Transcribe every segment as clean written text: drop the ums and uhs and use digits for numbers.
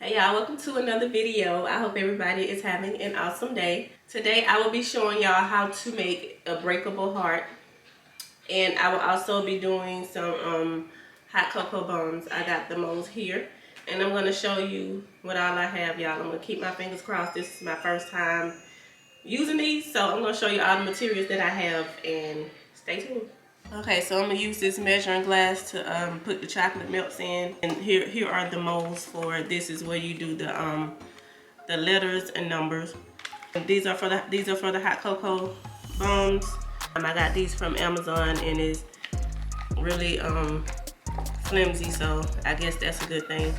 Hey y'all, welcome to another video. I hope everybody is having an awesome day. Today I will be showing y'all how to make a breakable heart, and I will also be doing some hot cocoa bombs. I got the molds here, and I'm going to show you what all I have, y'all. I'm going to keep my fingers crossed. This is my first time using these, so I'm going to show you all the materials that I have, and stay tuned. Okay, so I'm going to use this measuring glass to put the chocolate melts in. And here are the molds for this is where you do the letters and numbers. And these are for the hot cocoa bombs. I got these from Amazon and it's really flimsy, so I guess that's a good thing.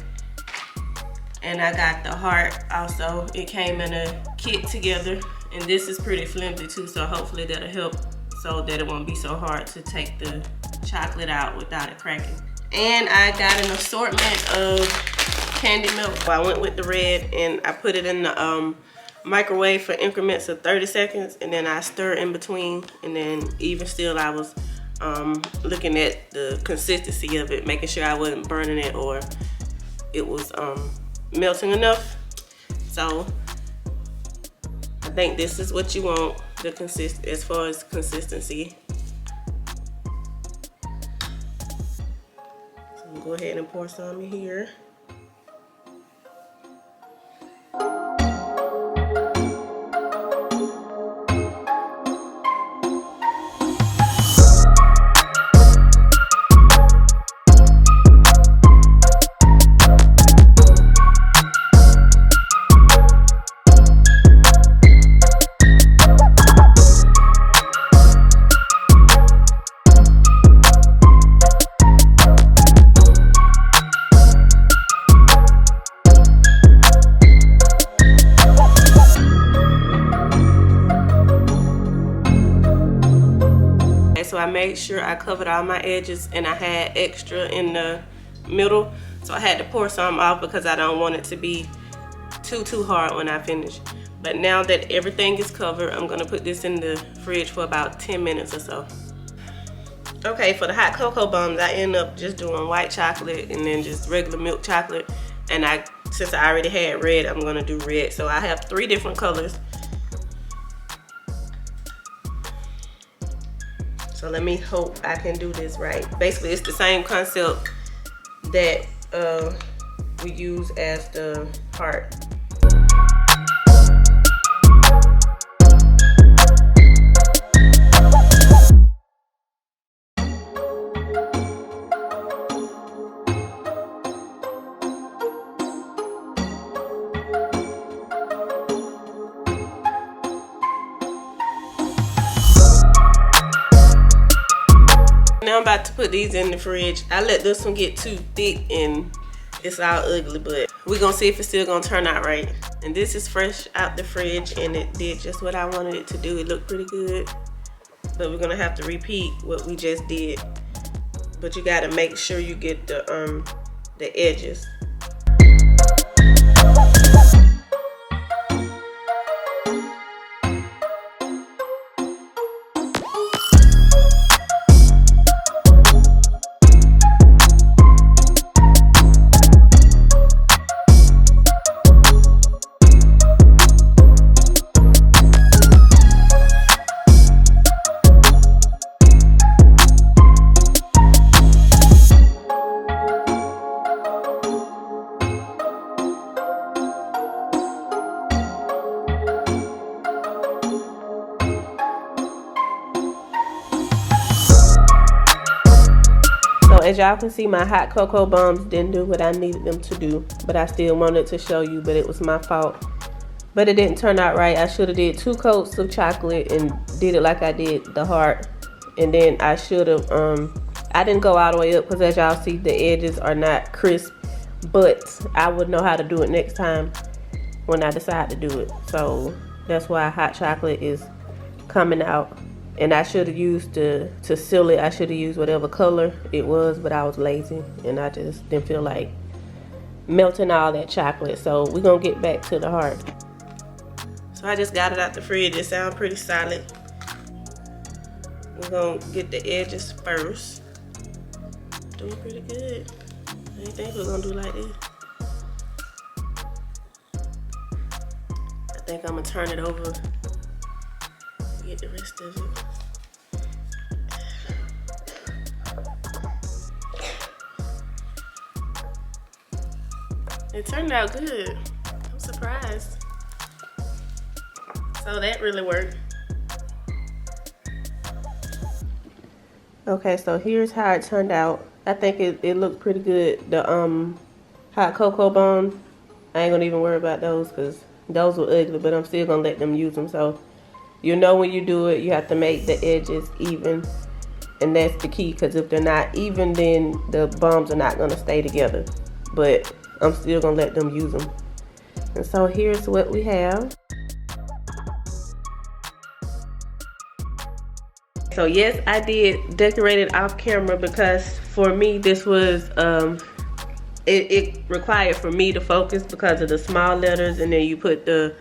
And I got the heart also. It came in a kit together, and this is pretty flimsy too, so hopefully that'll help so that it won't be so hard to take the chocolate out without it cracking. And I got an assortment of candy milk. I went with the red and I put it in the microwave for increments of 30 seconds, and then I stir in between, and then even still I was looking at the consistency of it, making sure I wasn't burning it or it was melting enough. So I think this is what you want, as far as consistency. So I'm gonna go ahead and pour some in here. So I made sure I covered all my edges, and I had extra in the middle, so I had to pour some off because I don't want it to be too hard when I finish. But now that everything is covered, I'm gonna put this in the fridge for about 10 minutes or so. Okay, for the hot cocoa bombs, I end up just doing white chocolate and then just regular milk chocolate. And since I already had red, I'm gonna do red. So I have 3 different colors. So let me hope I can do this right. Basically, it's the same concept that we use as the heart. Now I'm about to put these in the fridge. I let this one get too thick and it's all ugly, but we're gonna see if it's still gonna turn out right. And this is fresh out the fridge, and it did just what I wanted it to do. It looked pretty good, but we're gonna have to repeat what we just did. But you gotta make sure you get the edges. As y'all can see, my hot cocoa bombs didn't do what I needed them to do, but I still wanted to show you, but it was my fault. But it didn't turn out right. I should have did 2 coats of chocolate and did it like I did the heart. And then I should have, I didn't go all the way up because as y'all see, the edges are not crisp, but I would know how to do it next time when I decide to do it. So that's why hot chocolate is coming out. And I should have used to seal it, I should have used whatever color it was, but I was lazy and I just didn't feel like melting all that chocolate. So we're gonna get back to the heart. So I just got it out the fridge. It sounds pretty solid. We're gonna get the edges first. Doing pretty good. I didn't think we were gonna do like this. think I'm gonna turn it over. Get the rest of it. It turned out good. I'm surprised. So that really worked. Okay, so here's how it turned out. I think it looked pretty good. The hot cocoa bombs, I ain't gonna even worry about those because those were ugly, but I'm still gonna let them use them. So you know when you do it, you have to make the edges even, and that's the key, because if they're not even, then the bombs are not gonna stay together. But I'm still gonna let them use them. And so here's what we have. So yes, I did decorate it off camera because for me this was it required for me to focus because of the small letters, and then you put the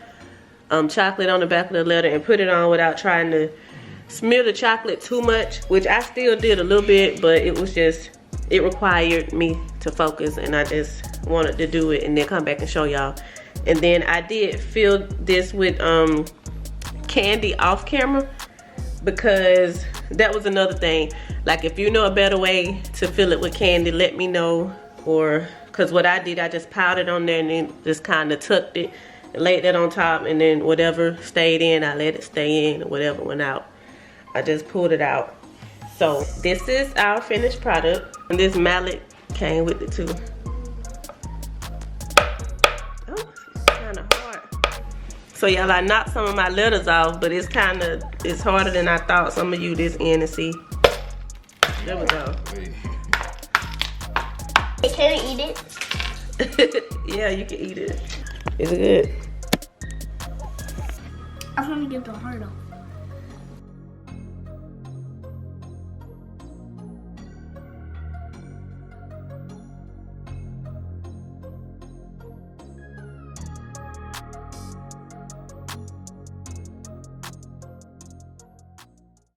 chocolate on the back of the letter and put it on without trying to smear the chocolate too much, which I still did a little bit, but it was just, it required me to focus, and I just wanted to do it and then come back and show y'all. And then I did fill this with candy off camera, because that was another thing. Like, if you know a better way to fill it with candy, let me know. Or, because what I did, I just powdered on there and then just kind of tucked it and laid that on top, and then whatever stayed in, I let it stay in, and whatever went out, I just pulled it out. So this is our finished product, and this mallet came with it too. Oh, it's kind of hard. So y'all, I knocked some of my letters off, but it's harder than I thought. So I'm gonna use this end and see. There we go. Can I eat it? Yeah, you can eat it. Is it good? I'm gonna get the heart off.